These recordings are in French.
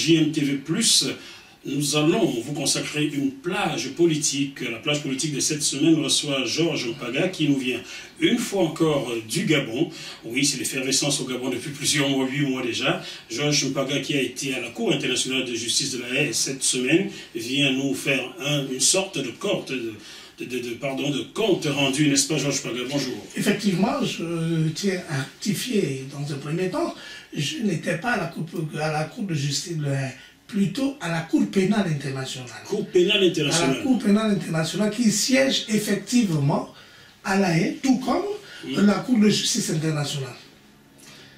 JMTV+, nous allons vous consacrer une plage politique. La plage politique de cette semaine reçoit Georges Mpaga qui nous vient une fois encore du Gabon. Oui, c'est l'effervescence au Gabon depuis plusieurs mois, 8 mois déjà. Georges Mpaga qui a été à la Cour internationale de justice de la Haye cette semaine vient nous faire une sorte de compte rendu, n'est-ce pas Georges Mpaga? Bonjour. Effectivement, je tiens à rectifier dans un premier temps, je n'étais pas à la Cour de justice de la Haye, plutôt à la Cour pénale internationale. Cour pénale internationale. À la Cour pénale internationale qui siège effectivement à la Haye, tout comme la Cour de justice internationale.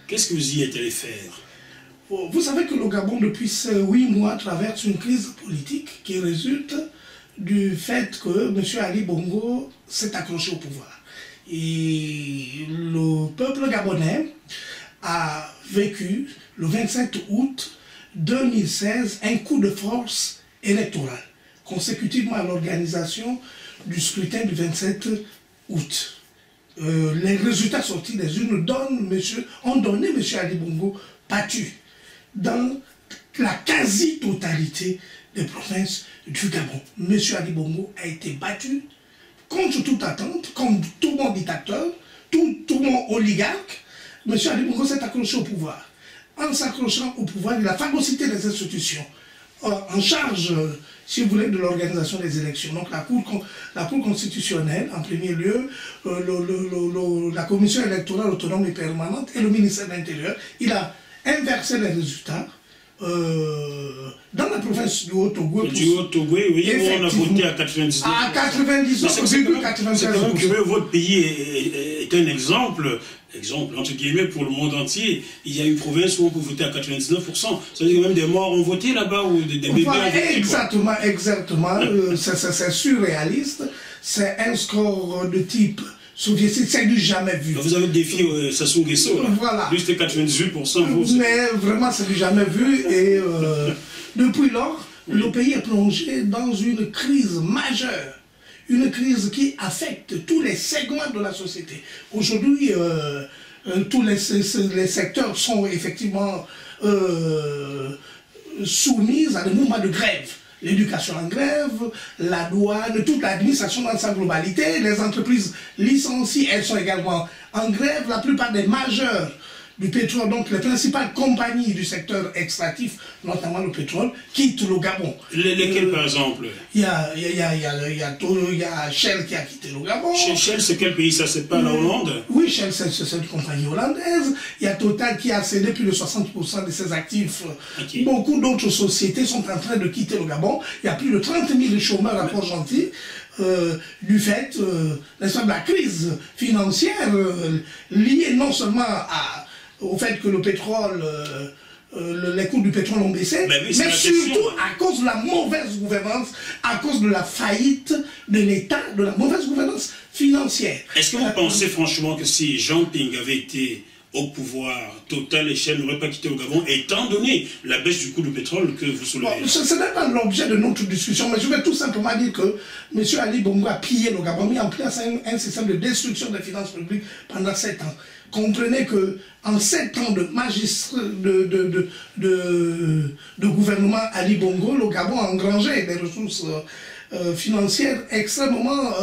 Qu'est-ce que vous y êtes allé faire? Vous savez que le Gabon, depuis 8 mois, traverse une crise politique qui résulte du fait que M. Ali Bongo s'est accroché au pouvoir. Et le peuple gabonais a vécu le 27 août 2016 un coup de force électoral, consécutivement à l'organisation du scrutin du 27 août. Les résultats sortis des urnes ont donné M. Ali Bongo battu dans la quasi-totalité des provinces du Gabon. M. Ali Bongo a été battu contre toute attente, comme tout bon dictateur, tout bon oligarque. M. Ali Bongo s'est accroché au pouvoir. En s'accrochant au pouvoir, il a phagocyté les institutions en charge, si vous voulez, de l'organisation des élections. Donc la Cour constitutionnelle, en premier lieu, la Commission électorale autonome et permanente et le ministère de l'Intérieur. Il a inversé les résultats dans la province du Haut-Togo. Du Haut-Togo, oui, on a voté à 99%. À 99,93%. C'est quand même curieux, votre pays est un exemple, entre guillemets, pour le monde entier. Il y a une province où on peut voter à 99%. Ça veut dire que même des morts ont voté là-bas ou des bébés ont voté. Exactement. C'est surréaliste. C'est un score de type soviétique, c'est du jamais vu. Vous avez défié Sassou Nguesso, là. Voilà. Lui, c'était 98%. Mais vraiment, c'est du jamais vu. Et depuis lors, le pays est plongé dans une crise majeure. Une crise qui affecte tous les segments de la société. Aujourd'hui, tous les secteurs sont effectivement soumis à des mouvements de grève. L'éducation en grève, la douane, toute l'administration dans sa globalité, les entreprises licenciées, elles sont également en grève. La plupart des majeurs du pétrole, donc les principales compagnies du secteur extractif, notamment le pétrole, quittent le Gabon. Lesquelles par exemple? Il y a Shell qui a quitté le Gabon. Shell, c'est quel pays? Ça, c'est pas la Hollande? Oui, Shell, c'est une compagnie hollandaise. Il y a Total qui a cédé plus de 60% de ses actifs. Okay. Beaucoup d'autres sociétés sont en train de quitter le Gabon. Il y a plus de 30 000 chômeurs à Port-Gentil. Du fait de la crise financière liée non seulement au fait que le pétrole, les coûts du pétrole ont baissé, mais surtout à cause de la mauvaise gouvernance, à cause de la faillite de l'État, de la mauvaise gouvernance financière. Est-ce que vous pensez franchement que si Jean Ping avait été au pouvoir, Total et Shell n'auraient pas quitté le Gabon, étant donné la baisse du coût du pétrole que vous soulevez? Bon, ce n'est pas l'objet de notre discussion, mais je vais tout simplement dire que M. Ali Bongo a pillé le Gabon, mis en place un système de destruction des finances publiques pendant 7 ans. Comprenez que en 7 ans de gouvernement Ali Bongo, le Gabon a engrangé des ressources financières extrêmement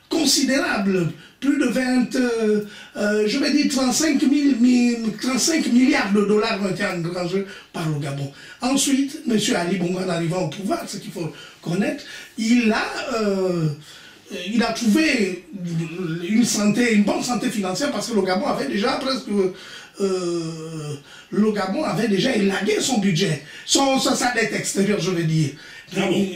considérables. Plus de 35 milliards de dollars ont été engrangés par le Gabon. Ensuite, M. Ali Bongo, en arrivant au pouvoir, ce qu'il faut connaître, il a trouvé une bonne santé financière parce que le Gabon avait déjà élagué son budget, sa dette extérieure, je veux dire.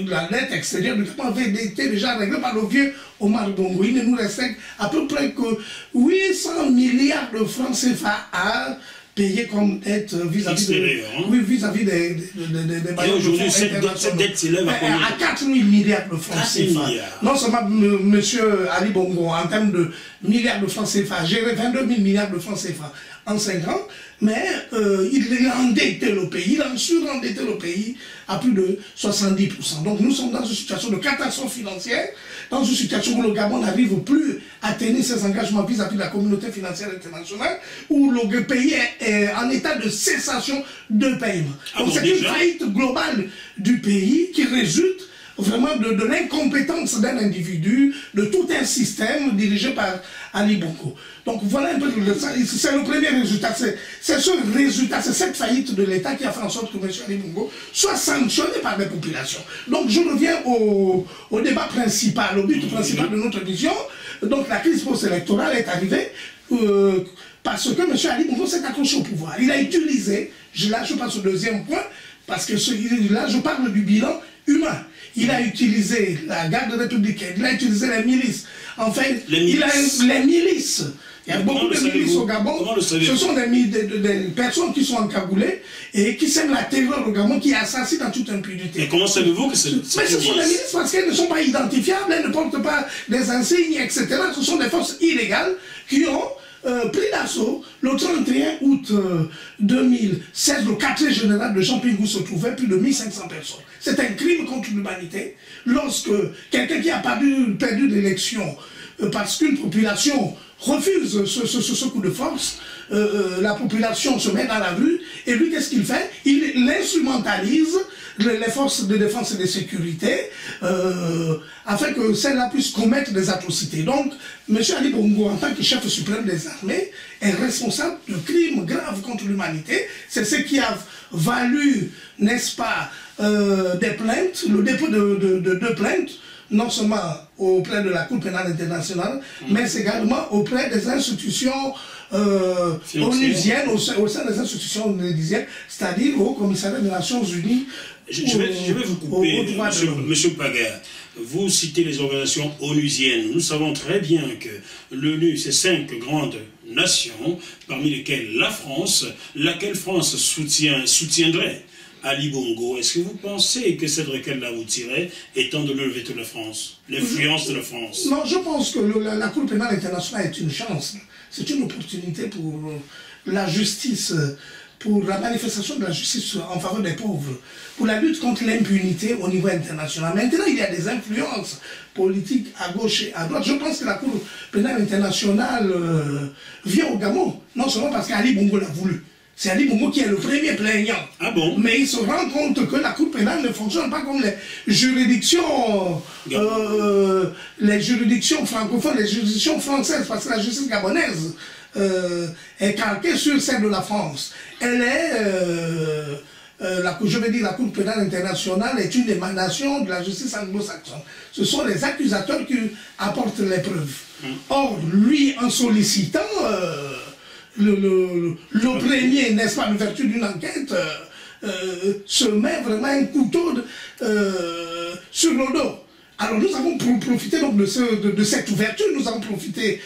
La dette extérieure du Gabon avait été déjà réglée par le vieux Omar Bongo. Il ne nous restait à peu près que 800 milliards de francs CFA à payer comme dette vis-à-vis des bailleurs de fonds internationaux. Cette dette s'élève à 4 000 milliards de francs CFA. Non seulement M. Ali Bongo, en termes de milliards de francs CFA, géré 22 000 milliards de francs CFA en 5 ans, mais il a endetté le pays, il a surendetté le pays à plus de 70%. Donc nous sommes dans une situation de catastrophe financière, dans une situation où le Gabon n'arrive plus à tenir ses engagements vis-à-vis de la communauté financière internationale, où le pays est en état de cessation de paiement. Donc c'est une faillite globale du pays qui résulte vraiment de l'incompétence d'un individu, de tout un système dirigé par Ali Bongo. Donc voilà un peu, c'est le premier résultat, c'est ce résultat, c'est cette faillite de l'État qui a fait en sorte que M. Ali Bongo soit sanctionné par les populations. Donc je reviens au débat principal, au but principal de notre vision. Donc la crise post-électorale est arrivée parce que M. Ali Bongo s'est accroché au pouvoir. Il a utilisé, là je passe au deuxième point, parce que là je parle du bilan humain. Il a utilisé la garde républicaine, il a utilisé les milices. Enfin, les milices. Il y a beaucoup de milices au Gabon. Ce sont des personnes qui sont encagoulées et qui sèment la terreur au Gabon, qui assassinent en toute impunité. Et comment savez-vous que c'est Mais ce sont des milices parce qu'elles ne sont pas identifiables, elles ne portent pas des insignes, etc. Ce sont des forces illégales qui ont pris d'assaut le 31 août 2016, le quartier général de Champigou se trouvait plus de 1500 personnes. C'est un crime contre l'humanité. Lorsque quelqu'un qui a perdu l'élection parce qu'une population refuse ce coup de force, la population se met dans la rue, et lui, qu'est-ce qu'il fait? Il instrumentalise les forces de défense et de sécurité afin que celles-là puissent commettre des atrocités. Donc, M. Ali Bongo, en tant que chef suprême des armées, est responsable de crimes graves contre l'humanité. C'est ce qui a valu, n'est-ce pas, des plaintes, le dépôt de plaintes, non seulement auprès de la Cour pénale internationale, mais également auprès des institutions onusiennes, au sein des institutions onusiennes, c'est-à-dire au commissariat des Nations Unies. Je vais vous couper, monsieur Paga. Vous citez les organisations onusiennes. Nous savons très bien que l'ONU, c'est 5 grandes nations, parmi lesquelles la France, laquelle France soutiendrait Ali Bongo. Est-ce que vous pensez que cette requête-là vous tirait, étant donné le veto de la France, l'influence de la France? Non, je pense que la Cour pénale internationale est une chance. C'est une opportunité pour la justice, pour la manifestation de la justice en faveur des pauvres, pour la lutte contre l'impunité au niveau international. Maintenant, il y a des influences politiques à gauche et à droite. Je pense que la Cour pénale internationale vient au Gabon, non seulement parce qu'Ali Bongo l'a voulu. C'est Ali Bongo qui est le premier plaignant. Ah bon? Mais il se rend compte que la Cour pénale ne fonctionne pas comme les juridictions francophones, les juridictions françaises, parce que la justice gabonaise est calquée sur celle de la France. Elle est, la Cour pénale internationale est une émanation de la justice anglo-saxonne. Ce sont les accusateurs qui apportent les preuves. Or, lui, en sollicitant le premier, n'est-ce pas, en vertu d'une enquête, se met vraiment un couteau sur le dos. Alors nous avons profité donc de cette ouverture, nous avons profité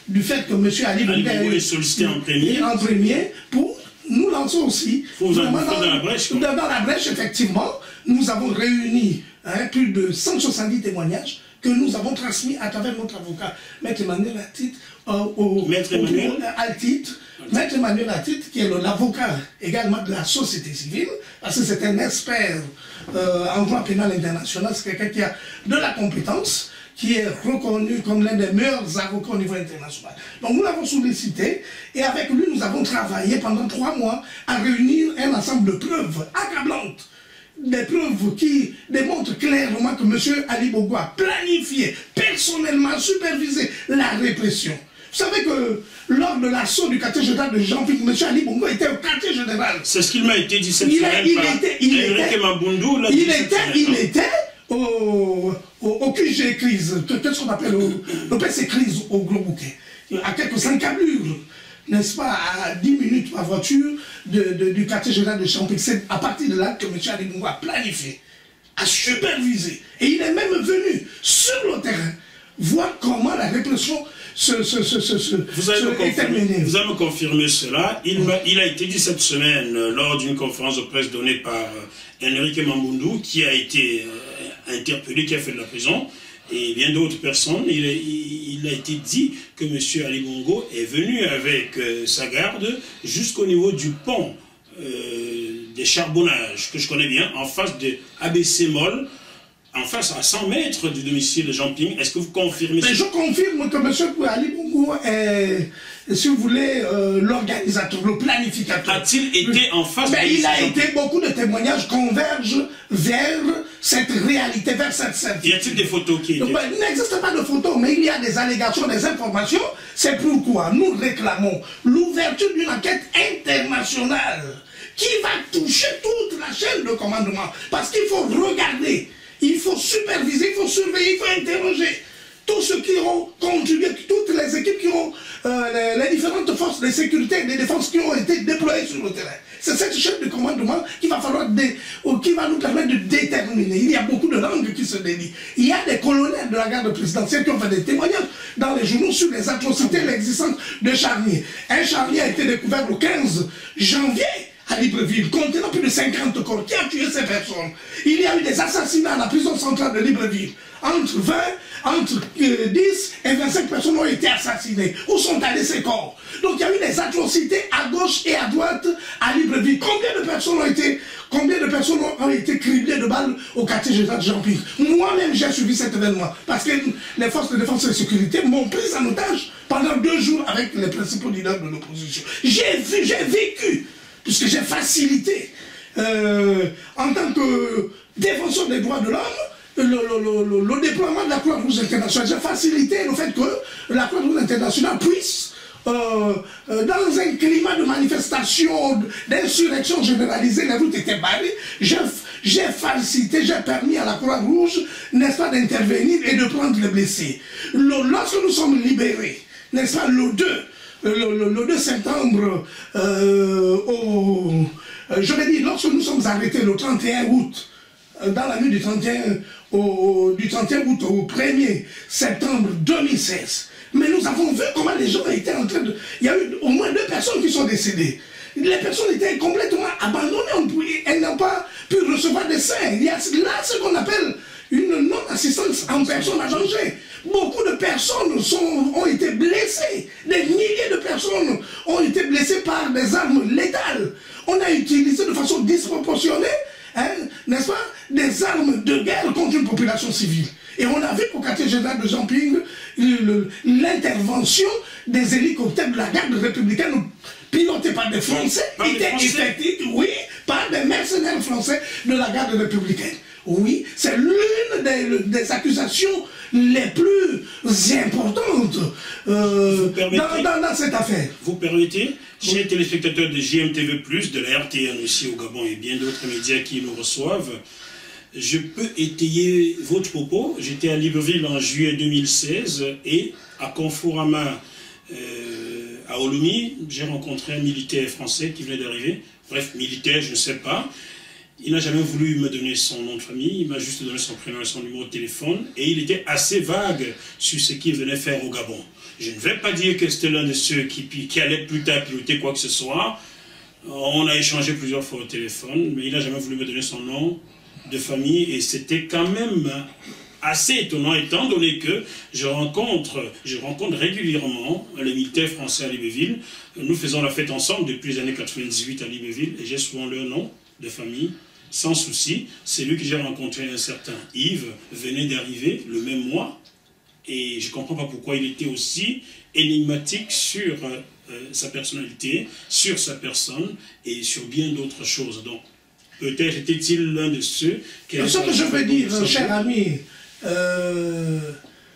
du fait que M. Ali Bongo est sollicité en premier pour nous lancer aussi dans la brèche. Dans la brèche, effectivement, nous avons réuni plus de 170 témoignages que nous avons transmis à travers notre avocat, Maître Emmanuel Atit, Maître Emmanuel Atit, qui est l'avocat également de la société civile, parce que c'est un expert en droit pénal international, c'est quelqu'un qui a de la compétence, qui est reconnu comme l'un des meilleurs avocats au niveau international. Donc nous l'avons sollicité, et avec lui nous avons travaillé pendant 3 mois à réunir un ensemble de preuves accablantes. Des preuves qui démontrent clairement que M. Ali Bongo a planifié, personnellement supervisé la répression. Vous savez que lors de l'assaut du quartier général de Jean-Pic, M. Ali Bongo était au quartier général. C'est ce qu'il m'a été dit cette semaine par Enrique Mabundu. Il était au QG crise, qu'est-ce qu'on appelle au PC crise au Gros Bouquet, à quelques encablures, n'est-ce pas, à 10 minutes par voiture du quartier général de Champigny. C'est à partir de là que M. Ali Bongo a planifié, a supervisé. Et il est même venu sur le terrain voir comment la répression est terminée. Vous allez me confirmer cela. Il a été dit cette semaine, lors d'une conférence de presse donnée par Enrique Mabundu, qui a été interpellé, qui a fait de la prison. et bien d'autres personnes, il a été dit que M. Ali Bongo est venu avec sa garde jusqu'au niveau du pont des charbonnages, que je connais bien, en face de ABC Mall, en face à 100 mètres du domicile de Jean Ping. Est-ce que vous confirmez ça? Je confirme que M. Ali Bongo est, si vous voulez, l'organisateur, le planificateur. A-t-il été en face? Mais il a été, beaucoup de témoignages convergent vers cette réalité, vers cette certitude. Y a-t-il des photos qui étaient? Il n'existe pas de photos, mais il y a des allégations, des informations. C'est pourquoi nous réclamons l'ouverture d'une enquête internationale qui va toucher toute la chaîne de commandement. Parce qu'il faut regarder, il faut superviser, il faut surveiller, il faut interroger tous ceux qui ont contribué, toutes les équipes qui ont, les différentes forces de sécurité et de défense qui ont été déployées sur le terrain. C'est cette chaîne de commandement qui va falloir, qui va nous permettre de déterminer. Il y a beaucoup de langues qui se délient. Il y a des colonels de la garde présidentielle qui ont fait des témoignages dans les journaux sur les atrocités, l'existence de charniers. Un charnier a été découvert le 15 janvier à Libreville, contenant plus de 50 corps. Qui a tué ces personnes? Il y a eu des assassinats à la prison centrale de Libreville. Entre 10 et 25 personnes ont été assassinées. Où sont allés ces corps? Donc il y a eu des atrocités à gauche et à droite à Libreville. Combien de personnes ont été criblées de balles au quartier général de Jean-Ping? Moi-même j'ai suivi cet événement parce que les forces de défense et de sécurité m'ont pris en otage pendant 2 jours avec les principaux leaders de l'opposition. J'ai vécu, puisque j'ai facilité en tant que défenseur des droits de l'homme le déploiement de la Croix-Rouge internationale. J'ai facilité le fait que la Croix-Rouge internationale puisse, dans un climat de manifestation, d'insurrection généralisée, les routes étaient barrées, j'ai facilité, j'ai permis à la Croix-Rouge, n'est-ce pas, d'intervenir et de prendre les blessés. Lorsque nous sommes libérés, n'est-ce pas, le 2 septembre, je vais dire, lorsque nous sommes arrêtés le 31 août, dans la nuit du 31 août au 1er septembre 2016, mais nous avons vu comment les gens étaient en train de... Il y a eu au moins 2 personnes qui sont décédées. Les personnes étaient complètement abandonnées, elles n'ont pas pu recevoir des soins. Il y a là ce qu'on appelle une non-assistance en personne à danger. Beaucoup de personnes ont été blessées. Des milliers de personnes ont été blessées par des armes létales. On a utilisé de façon disproportionnée, n'est-ce pas, des armes de guerre contre une population civile. Et on a vu au quartier général de Jean-Ping l'intervention des hélicoptères de la garde républicaine pilotés par des Français, était effectuée, oui, par des mercenaires français de la garde républicaine. Oui, c'est l'une des accusations les plus importantes dans cette affaire. Vous permettez, chers téléspectateurs de JMTV+, de la RTN aussi au Gabon et bien d'autres médias qui nous reçoivent, je peux étayer votre propos. J'étais à Libreville en juillet 2016 et à Conforama, à Olomie, j'ai rencontré un militaire français qui venait d'arriver. Bref, militaire, je ne sais pas. Il n'a jamais voulu me donner son nom de famille, il m'a juste donné son prénom et son numéro de téléphone, et il était assez vague sur ce qu'il venait faire au Gabon. Je ne vais pas dire que c'était l'un de ceux qui allait plus tard piloter quoi que ce soit. On a échangé plusieurs fois au téléphone, mais il n'a jamais voulu me donner son nom de famille, et c'était quand même assez étonnant, étant donné que je rencontre régulièrement les militaires français à Libreville. Nous faisons la fête ensemble depuis les années 98 à Libreville, et j'ai souvent leur nom de famille. Sans souci, c'est lui que j'ai rencontré, un certain Yves, venait d'arriver le même mois, et je ne comprends pas pourquoi il était aussi énigmatique sur sa personnalité, sur sa personne, et sur bien d'autres choses. Donc, peut-être était-il l'un de ceux qui... Ce que je veux dire, cher ami,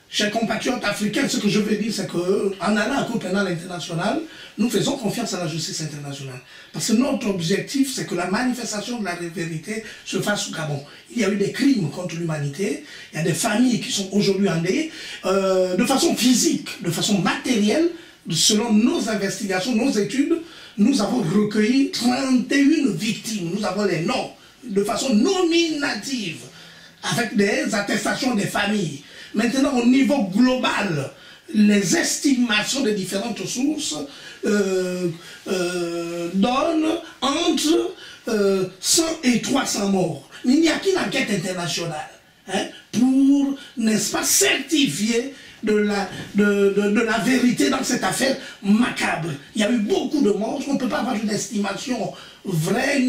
chers compatriotes africains, ce que je veux dire, c'est qu'en allant à la Cour pénale internationale, nous faisons confiance à la justice internationale. Parce que notre objectif, c'est que la manifestation de la vérité se fasse au Gabon. Il y a eu des crimes contre l'humanité, il y a des familles qui sont aujourd'hui endeuillées, de façon physique, de façon matérielle, selon nos investigations, nos études, nous avons recueilli 31 victimes, nous avons les noms, de façon nominative, avec des attestations des familles. Maintenant, au niveau global, les estimations des différentes sources donnent entre 100 et 300 morts. Mais il n'y a qu'une enquête internationale. hein, pour, n'est-ce pas, certifier de la vérité dans cette affaire macabre. Il y a eu beaucoup de morts, on ne peut pas avoir une estimation vraie,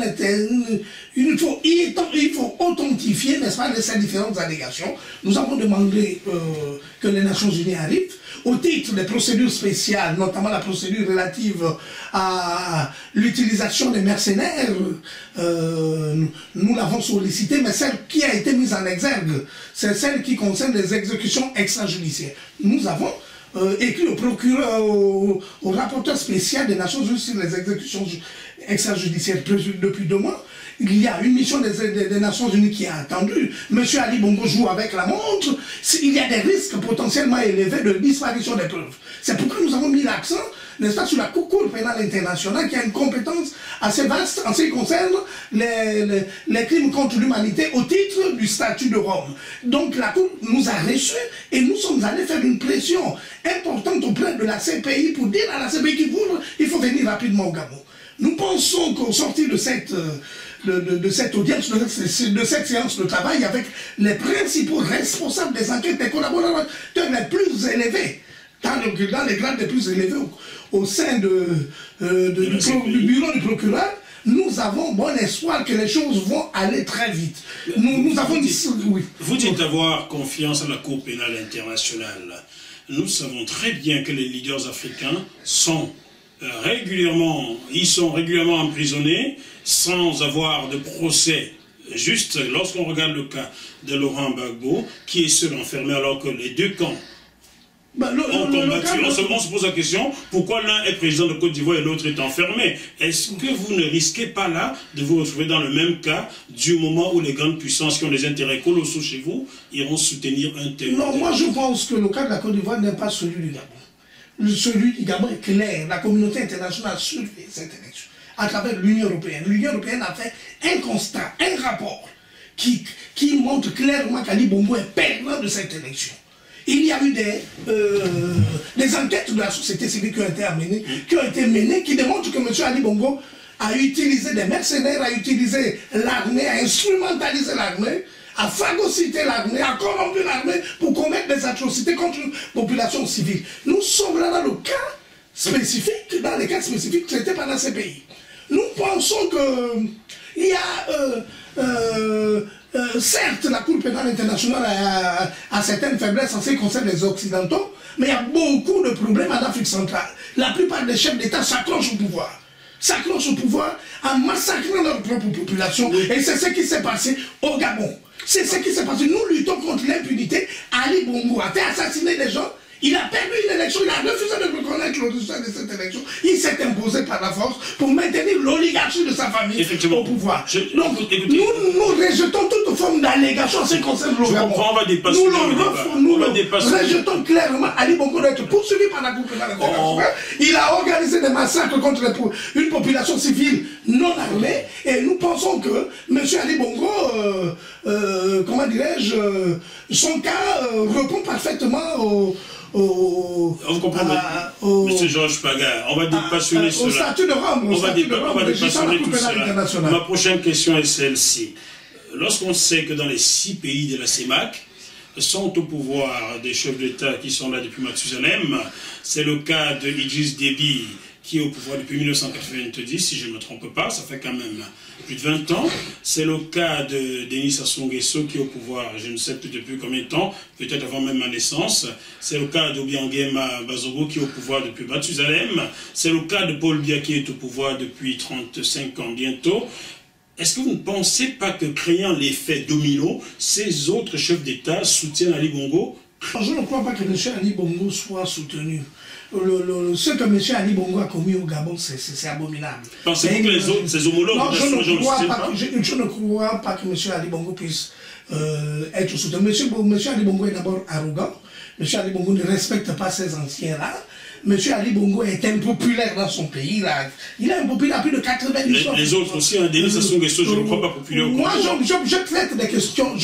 il faut authentifier, n'est-ce pas, ces différentes allégations. Nous avons demandé que les Nations Unies arrivent, au titre des procédures spéciales, notamment la procédure relative à l'utilisation des mercenaires, nous l'avons sollicité, mais celle qui a été mise en exergue, c'est celle qui concerne les exécutions extrajudiciaires. Nous avons écrit au procureur, au rapporteur spécial des Nations Unies sur les exécutions extrajudiciaires depuis 2 mois. Il y a une mission des Nations Unies qui a attendu. Monsieur Ali Bongo joue avec la montre. Il y a des risques potentiellement élevés de disparition des preuves. C'est pourquoi nous avons mis l'accent, n'est-ce pas, sur la Cour pénale internationale qui a une compétence assez vaste en ce qui concerne les crimes contre l'humanité au titre du statut de Rome. Donc la Cour nous a reçus et nous sommes allés faire une pression importante auprès de la CPI pour dire à la CPI qu'il faut venir rapidement au Gabon. Nous pensons qu'au sortir de cette audience, de cette séance de travail avec les principaux responsables des enquêtes, des collaborateurs les plus élevés, dans les grades les plus élevés au sein du bureau du procureur, nous avons bon espoir que les choses vont aller très vite. Nous avons dit... Oui. Vous dites avoir confiance en la Cour pénale internationale. Nous savons très bien que les leaders africains sont régulièrement emprisonnés sans avoir de procès. Juste lorsqu'on regarde le cas de Laurent Gbagbo, qui est seul enfermé alors que les deux camps ont combattu. On se pose la question, pourquoi l'un est président de Côte d'Ivoire et l'autre est enfermé? Est-ce que vous ne risquez pas là de vous retrouver dans le même cas du moment où les grandes puissances qui ont des intérêts colossaux chez vous iront soutenir un tel? Non, moi je pense que le cas de la Côte d'Ivoire n'est pas celui du Gabon. Celui du Gabon est clair. La communauté internationale suit cette élection à travers l'Union européenne. L'Union européenne a fait un constat, un rapport qui montre clairement qu'Ali Bongo est perdant de cette élection. Il y a eu des enquêtes de la société civile qui ont été menées, qui démontrent que M. Ali Bongo a utilisé des mercenaires, a utilisé l'armée, a instrumentalisé l'armée, a phagocyté l'armée, a corrompu l'armée pour commettre des atrocités contre une population civile. Nous sommes là dans le cas spécifique, dans les cas spécifiques traités par la CPI. Nous pensons que il y a certes la Cour pénale internationale a certaines faiblesses en ce qui concerne les Occidentaux, mais il y a beaucoup de problèmes en Afrique centrale. La plupart des chefs d'État s'accrochent au pouvoir en massacrant leur propre population. Et c'est ce qui s'est passé au Gabon. C'est ce qui s'est passé. Nous luttons contre l'impunité. Ali Bongo a fait assassiner des gens. Il a perdu une élection, il a refusé de reconnaître le résultat de cette élection. Il s'est imposé par la force pour maintenir l'oligarchie de sa famille au pouvoir. Donc, nous rejetons toute forme d'allégation en ce qui concerne le Gabon. On va dépasser nous rejetons clairement. Ali Bongo doit être poursuivi par la Cour pénale internationale. Il a organisé des massacres contre une population civile non armée. Et nous pensons que M. Ali Bongo, comment dirais-je, son cas répond parfaitement vous comprenez, M. Georges Paga, on va dépassionner cela. Au statut de Rome. On va dépassionner tout cela. Ma prochaine question est celle-ci. Lorsqu'on sait que dans les 6 pays de la CEMAC sont au pouvoir des chefs d'État qui sont là depuis Mathusalem, c'est le cas de Idriss Déby qui est au pouvoir depuis 1990, si je ne me trompe pas, ça fait quand même plus de 20 ans. C'est le cas de Denis Sassou Nguesso qui est au pouvoir, je ne sais plus depuis combien de temps, peut-être avant même ma naissance. C'est le cas d'Obiangema Bazogo qui est au pouvoir depuis Mathusalem. C'est le cas de Paul Biya qui est au pouvoir depuis 35 ans bientôt. Est-ce que vous ne pensez pas que, créant l'effet domino, ces autres chefs d'État soutiennent Ali Bongo? Je ne crois pas que M. Ali Bongo soit soutenu. Ce que M. Ali Bongo a commis au Gabon, c'est abominable. Pensez-vous que les autres, ses homologues, non, je ne crois pas que M. Ali Bongo puisse être soutenu. M. Ali Bongo est d'abord arrogant. M. Ali Bongo ne respecte pas ses anciens-là. M. Ali Bongo est impopulaire dans son pays. Il est impopulaire à plus de 90%. Les autres aussi, hein, Denis Sassou Nguesso, je ne crois pas populaire. Moi, je traite des questions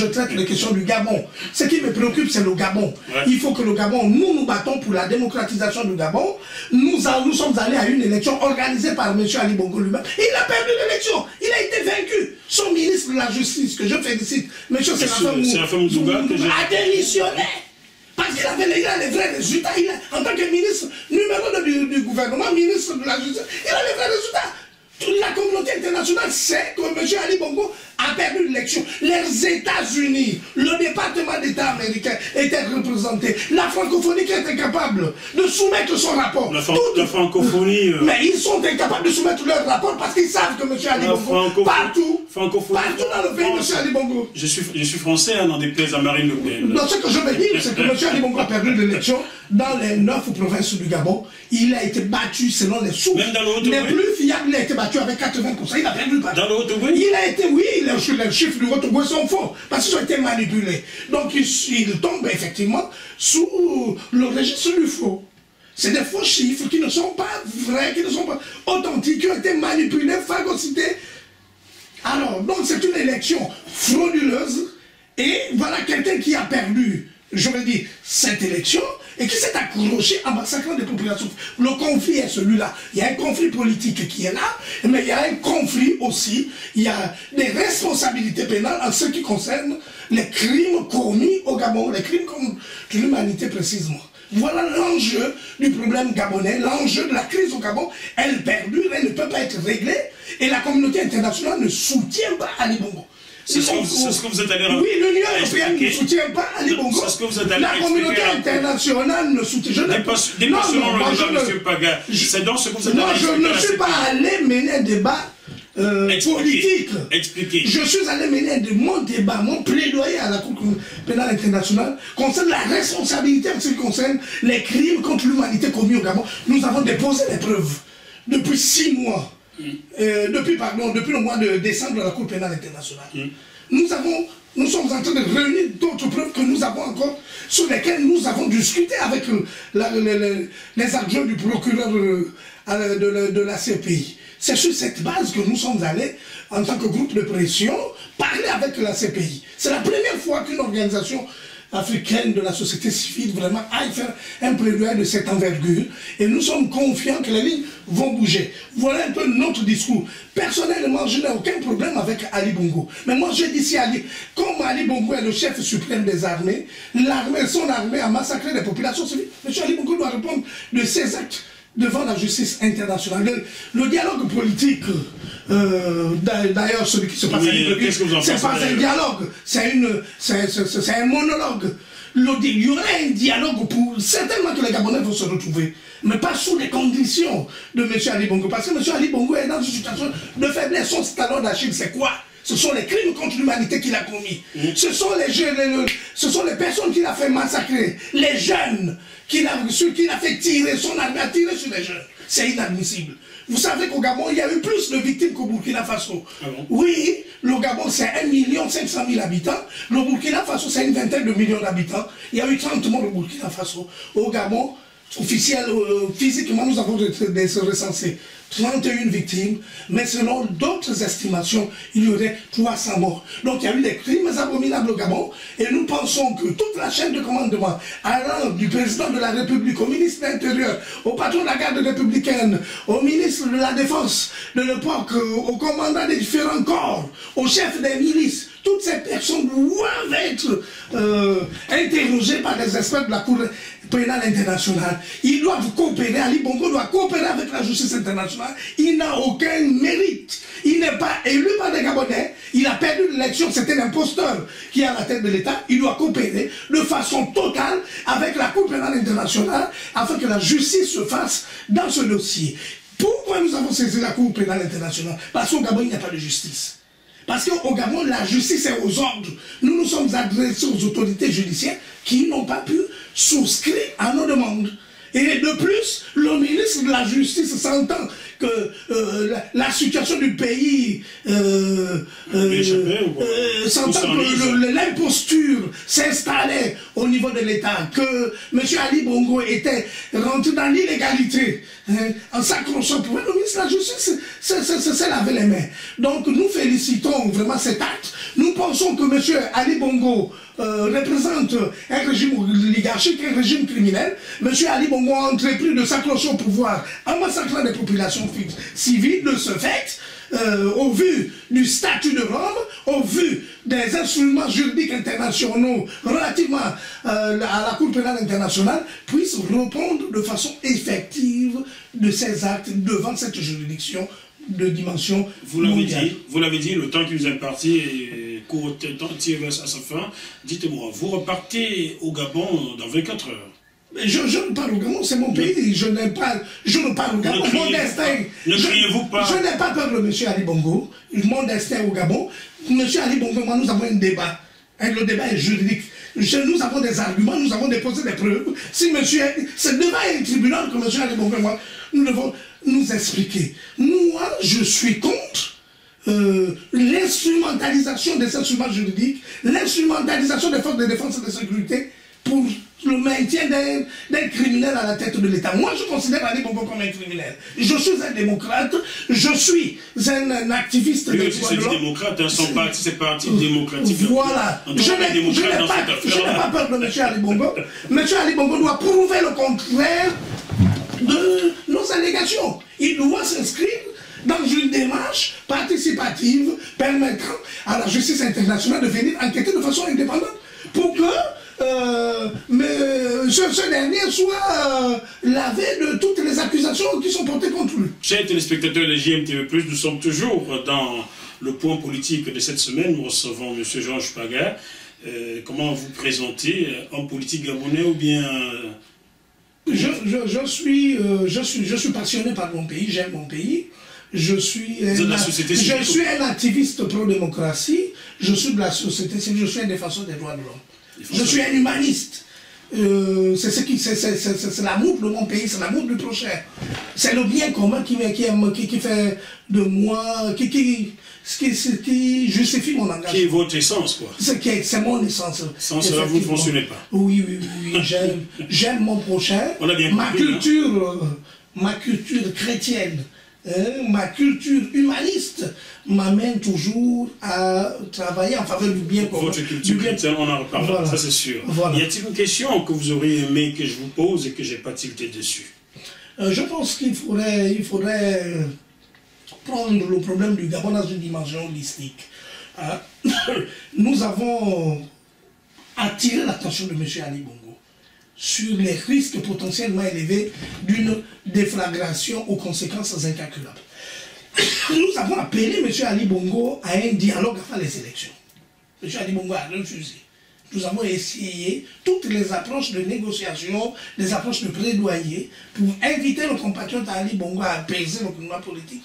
du Gabon. Ce qui me préoccupe, c'est le Gabon. Ouais. Il faut que le Gabon, nous battons pour la démocratisation du Gabon. Nous sommes allés à une élection organisée par M. Ali Bongo lui-même. Il a perdu l'élection. Il a été vaincu. Son ministre de la Justice, que je félicite, M. Séraphin Moussouga, a démissionné. Parce qu'il avait les vrais résultats. En tant que ministre numéro 2 du gouvernement, ministre de la Justice, il a les vrais résultats. Toute la communauté internationale sait que M. Ali Bongo a perdu l'élection. Les États-Unis, le département d'État américain était représenté. La francophonie qui était capable de soumettre son rapport. La francophonie... Mais ils sont incapables de soumettre leur rapport parce qu'ils savent que M. Ali Bongo, partout dans le pays, M. Ali Bongo... Je suis français, hein, dans des places à Marine Le Pen. Non, ce que je veux dire, c'est que M. Ali Bongo a perdu l'élection dans les 9 provinces du Gabon. Il a été battu selon les sources. Même dans le les plus fiables, il a été battu avec 80%. Il a perdu le parti. Dans le Haut-Ogooué? Il a été, oui, les chiffres du Haut-Ogooué sont faux, parce qu'ils ont été manipulés. Donc il tombe effectivement sous le registre du faux. C'est des faux chiffres qui ne sont pas vrais, qui ne sont pas authentiques, qui ont été manipulés, phagocytés. Alors, donc c'est une élection frauduleuse, et voilà quelqu'un qui a perdu, je veux dire, cette élection, et qui s'est accroché en massacrant des populations. Le conflit est celui-là. Il y a un conflit politique qui est là, mais il y a un conflit aussi, il y a des responsabilités pénales en ce qui concerne les crimes commis au Gabon, les crimes contre l'humanité précisément. Voilà l'enjeu du problème gabonais, l'enjeu de la crise au Gabon. Elle perdure, elle ne peut pas être réglée, et la communauté internationale ne soutient pas Ali Bongo. C'est ce que vous êtes allé Oui, l'Union européenne ne soutient pas Ali Bongo. La communauté internationale ne soutient. Je n'ai pas. C'est dans ce que vous êtes allé. Non, je ne suis pas allé mener un débat politique. Expliquez. Je suis allé mener mon débat, mon plaidoyer à la Cour pénale internationale concerne la responsabilité en ce qui concerne les crimes contre l'humanité commis au Gabon. Nous avons déposé les preuves depuis 6 mois. Depuis le mois de décembre à la Cour pénale internationale. Nous sommes en train de réunir d'autres preuves que nous avons encore, sur lesquelles nous avons discuté avec les adjoints du procureur de la CPI. C'est sur cette base que nous sommes allés, en tant que groupe de pression, parler avec la CPI. C'est la première fois qu'une organisation africaine de la société civile vraiment aille faire un plaidoyer de cette envergure, et nous sommes confiants que les lignes vont bouger. Voilà un peu notre discours. Personnellement, je n'ai aucun problème avec Ali Bongo. Mais moi, je dis si comme Ali Bongo est le chef suprême des armées, son armée a massacré les populations civiles. M. Ali Bongo doit répondre de ses actes devant la justice internationale. Le dialogue politique, d'ailleurs celui qui se passe à Libreville, c'est pas un dialogue, c'est un monologue. Il y aura un dialogue pour certainement que les Gabonais vont se retrouver, mais pas sous les conditions de M. Ali Bongo, parce que M. Ali Bongo est dans une situation de faiblesse. Son talon d'Achille, c'est quoi? Ce sont les crimes contre l'humanité qu'il a commis. Ce sont les personnes qu'il a fait massacrer, les jeunes qu'il a fait tirer, son armée a tiré sur les jeunes. C'est inadmissible. Vous savez qu'au Gabon, il y a eu plus de victimes qu'au Burkina Faso. Ah bon? Oui, le Gabon, c'est 1 500 000 habitants. Le Burkina Faso, c'est une vingtaine de millions d'habitants. Il y a eu 30 morts au Burkina Faso. Au Gabon, physiquement, nous avons recensé 31 victimes, mais selon d'autres estimations, il y aurait 300 morts. Donc il y a eu des crimes abominables au Gabon, et nous pensons que toute la chaîne de commandement, allant du président de la République, au ministre de l'Intérieur, au patron de la garde républicaine, au ministre de la Défense de l'époque, au commandant des différents corps, au chef des milices, toutes ces personnes doivent être interrogées par des experts de la Cour pénale internationale. Ils doivent coopérer. Ali Bongo doit coopérer avec la justice internationale. Il n'a aucun mérite. Il n'est pas élu par les Gabonais. Il a perdu l'élection. C'était l'imposteur qui est à la tête de l'État. Il doit coopérer de façon totale avec la Cour pénale internationale afin que la justice se fasse dans ce dossier. Pourquoi nous avons saisi la Cour pénale internationale? Parce qu'au Gabon, il n'y a pas de justice. Parce qu'au Gabon, la justice est aux ordres. Nous nous sommes adressés aux autorités judiciaires qui n'ont pas pu souscrire à nos demandes. Et de plus, le ministre de la Justice s'entend que la situation du pays sentant que l'imposture s'installait au niveau de l'État, que M. Ali Bongo était rentré dans l'illégalité, en s'accrochant pour le ministre de la Justice, c'est laver les mains. Donc nous félicitons vraiment cet acte. Nous pensons que M. Ali Bongo représente un régime oligarchique, un régime criminel. M. Ali Bongo a entrepris de s'accrocher au pouvoir en massacrant des populations civiles. De ce fait, au vu du statut de Rome, au vu des instruments juridiques internationaux relativement à la Cour pénale internationale, puisse répondre de façon effective de ces actes devant cette juridiction de dimension mondiale. Vous l'avez dit, le temps qui vous est imparti est court, tire à sa fin. Dites-moi, vous repartez au Gabon dans 24 heures. Mais je ne parle au Gabon, c'est mon pays, je ne parle au Gabon, mon destin. Ne criez-vous pas. Je n'ai pas peur de M. Ali Bongo, mon destin au Gabon. M. Ali Bongo, moi, nous avons un débat. Le débat est juridique. Nous avons des arguments, nous avons déposé des preuves. Si c'est devant un tribunal que M. Ali Bongo et moi, nous devons nous expliquer. Moi, je suis contre l'instrumentalisation des instruments juridiques, l'instrumentalisation des forces de défense et de sécurité pour le maintien d'un criminel à la tête de l'État. Moi, je considère Ali Bongo comme un criminel. Je suis un démocrate, je suis un activiste des droits de l'homme. Démocrate, son parti, c'est parti démocratique. Voilà. Je n'ai pas peur de M. Ali Bongo. M. Ali Bongo doit prouver le contraire de nos allégations. Il doit s'inscrire dans une démarche participative permettant à la justice internationale de venir enquêter de façon indépendante pour que ce dernier soit lavé de toutes les accusations qui sont portées contre lui. Chers téléspectateurs de JMTV+, nous sommes toujours dans le point politique de cette semaine. Nous recevons M. Georges Paga. Comment vous présentez, en politique gabonais ou bien... Je suis passionné par mon pays, j'aime mon pays. Je suis un activiste pro-démocratie, je suis de la société civile, je suis un défenseur des droits de l'homme. Je suis un humaniste. C'est l'amour de mon pays, c'est l'amour du prochain. C'est le bien commun qui fait de moi, qui justifie mon engagement. Qui est votre essence, quoi. C'est mon essence. Sans cela, vous ne fonctionnez pas. Oui, j'aime mon prochain. On a bien compris, ma culture chrétienne, ma culture humaniste m'amène toujours à travailler en faveur du bien commun. Votre culture chrétienne, on en reparlera, voilà. Ça c'est sûr. Voilà. Y a-t-il une question que vous auriez aimé que je vous pose et que je n'ai pas tilté dessus? Je pense qu'il faudrait prendre le problème du Gabon dans une dimension holistique. Nous avons attiré l'attention de M. Ali Bongo sur les risques potentiellement élevés d'une déflagration aux conséquences incalculables. Nous avons appelé M. Ali Bongo à un dialogue avant les élections. M. Ali Bongo a refusé. Nous avons essayé toutes les approches de négociation, les approches de plaidoyer pour inviter le compatriote Ali Bongo à apaiser le climat politique.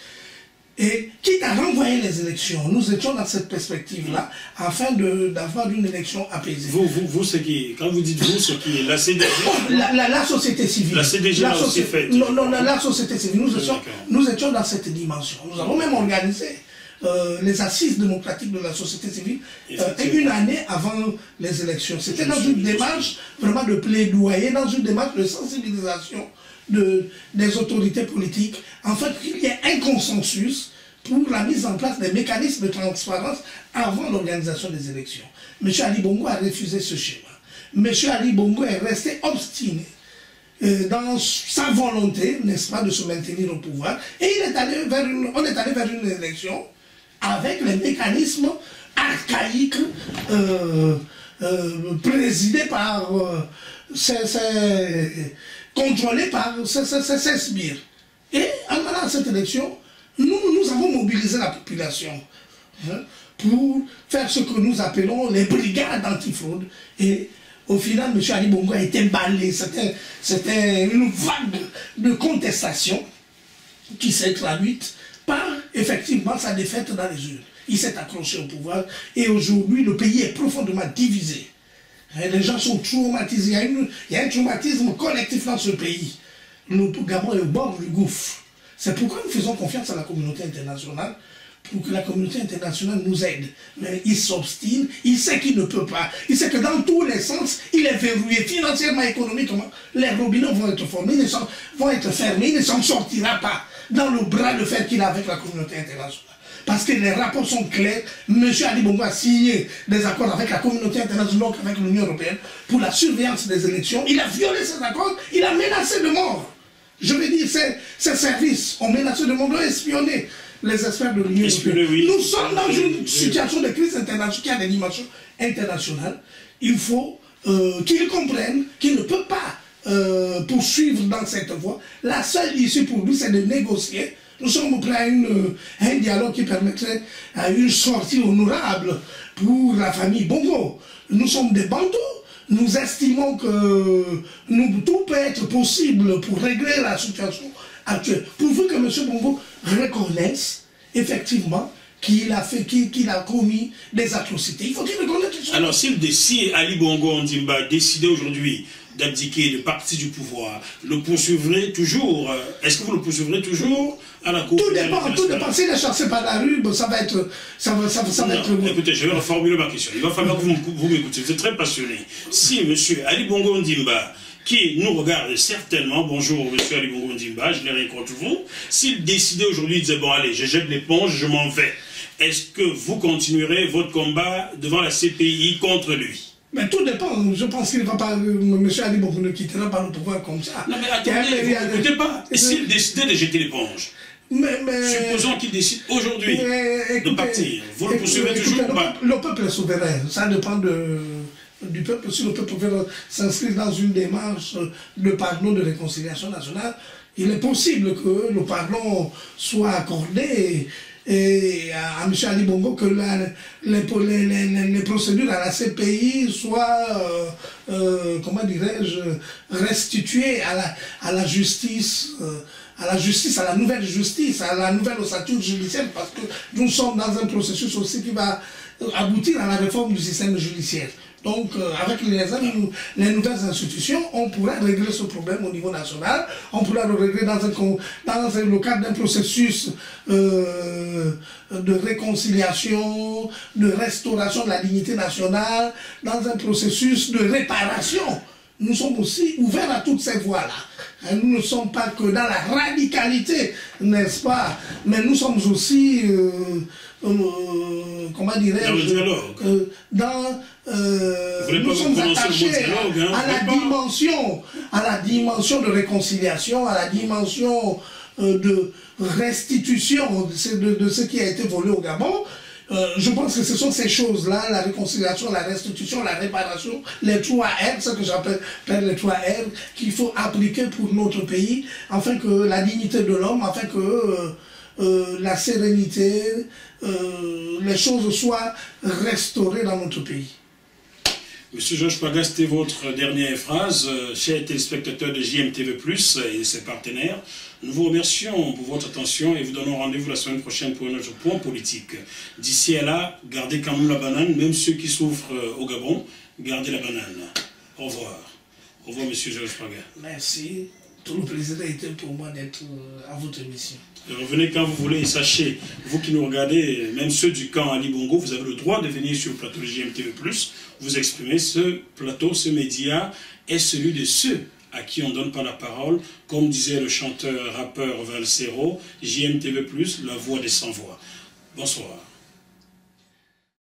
Et quitte à renvoyer les élections, nous étions dans cette perspective-là, afin d'avoir une élection apaisée. Quand vous dites vous, ce qui est la CDG... la société civile. La CDG a aussi fait... Non, la société civile. Nous étions dans cette dimension. Nous avons même organisé les assises démocratiques de la société civile une année avant les élections. C'était dans une démarche vraiment de plaidoyer, dans une démarche de sensibilisation des autorités politiques, en fait qu'il y ait un consensus pour la mise en place des mécanismes de transparence avant l'organisation des élections. M. Ali Bongo a refusé ce schéma. M. Ali Bongo est resté obstiné dans sa volonté, n'est-ce pas, de se maintenir au pouvoir, et on est allé vers une élection avec les mécanismes archaïques présidés par contrôlé par ces sbires. Et en allant à cette élection, nous avons mobilisé la population pour faire ce que nous appelons les brigades antifraude. Et au final, M. Ali Bongo a été balayé. C'était une vague de contestation qui s'est traduite par effectivement sa défaite dans les urnes. Il s'est accroché au pouvoir et aujourd'hui le pays est profondément divisé. Les gens sont traumatisés. Il y a un traumatisme collectif dans ce pays. Le Gabon est au bord du gouffre. C'est pourquoi nous faisons confiance à la communauté internationale, pour que la communauté internationale nous aide. Mais il s'obstine, il sait qu'il ne peut pas. Il sait que dans tous les sens, il est verrouillé financièrement, économiquement. Les robinets vont être formés, vont être fermés, il ne s'en sortira pas dans le bras de fer qu'il a avec la communauté internationale. Parce que les rapports sont clairs. M. Ali Bongo a signé des accords avec la communauté internationale, donc avec l'Union européenne, pour la surveillance des élections. Il a violé ces accords, il a menacé de mort. Je veux dire, ces services ont menacé de mort, ont espionné les experts de l'Union européenne. Oui. Nous sommes dans une situation de crise internationale qui a des dimensions internationales. Il faut qu'ils comprennent qu'ils ne peuvent pas poursuivre dans cette voie. La seule issue pour lui, c'est de négocier. Nous sommes prêts à un dialogue qui permettrait à une sortie honorable pour la famille Bongo. Nous sommes des Bantous. Nous estimons que tout peut être possible pour régler la situation actuelle. Pourvu que M. Bongo reconnaisse effectivement qu'il a commis des atrocités. Il faut qu'il reconnaisse tout ça. Alors, si Ali Bongo Ondimba a décidé aujourd'hui d'abdiquer, de partir du pouvoir, le poursuivrez toujours? Est-ce que vous le poursuivrez toujours à la Cour? Tout dépend. S'il est chassé par la rue, ça va être... Écoutez, je vais reformuler ma question. Il va falloir que vous m'écoutez. Vous êtes très passionné. Si M. Ali Bongo Ondimba, qui nous regarde certainement, bonjour M. Ali Bongo Ondimba, je l'ai rien contre vous, s'il décidait aujourd'hui, il disait, bon allez, je jette l'éponge, je m'en vais, est-ce que vous continuerez votre combat devant la CPI contre lui? Mais tout dépend. Je pense qu'il ne va pas... M. Ali Bongo ne quittera pas le pouvoir comme ça. Non mais attendez, vous n'écoutez pas. S'il décidait de jeter l'éponge, supposons qu'il décide aujourd'hui de partir, vous le poursuivez toujours ou pas? Le peuple est souverain. Ça dépend du peuple. Si le peuple veut s'inscrire dans une démarche de pardon, de réconciliation nationale, il est possible que le pardon soit accordé et à M. Ali Bongo, que les procédures à la CPI soient, comment dirais-je, restituées à la justice, à la nouvelle justice, à la nouvelle ossature judiciaire, parce que nous sommes dans un processus aussi qui va aboutir à la réforme du système judiciaire. Donc, avec les nouvelles institutions, on pourra régler ce problème au niveau national, on pourra le régler dans le cadre d'un processus de réconciliation, de restauration de la dignité nationale, dans un processus de réparation. Nous sommes aussi ouverts à toutes ces voies-là. Nous ne sommes pas que dans la radicalité, n'est-ce pas? Mais nous sommes aussi, comment dirais-je, nous sommes attachés à la dimension de réconciliation, à la dimension de restitution de ce qui a été volé au Gabon. Je pense que ce sont ces choses-là, la réconciliation, la restitution, la réparation, les 3 R, ce que j'appelle les 3 R, qu'il faut appliquer pour notre pays, afin que la dignité de l'homme, afin que la sérénité, les choses soient restaurées dans notre pays. Monsieur Georges Paga, c'était votre dernière phrase. Chers téléspectateurs de JMTV+, et ses partenaires, nous vous remercions pour votre attention et vous donnons rendez-vous la semaine prochaine pour notre point politique. D'ici à là, gardez quand même la banane, même ceux qui souffrent au Gabon, gardez la banane. Au revoir. Au revoir, monsieur Georges Paga. Merci. Tout le plaisir a été pour moi d'être à votre émission. Revenez quand vous voulez et sachez, vous qui nous regardez, même ceux du camp Ali Bongo, vous avez le droit de venir sur le plateau de JMTV+, vous exprimer. Ce plateau, ce média est celui de ceux à qui on ne donne pas la parole, comme disait le chanteur rappeur Valsero, JMTV+, la voix des sans-voix. Bonsoir.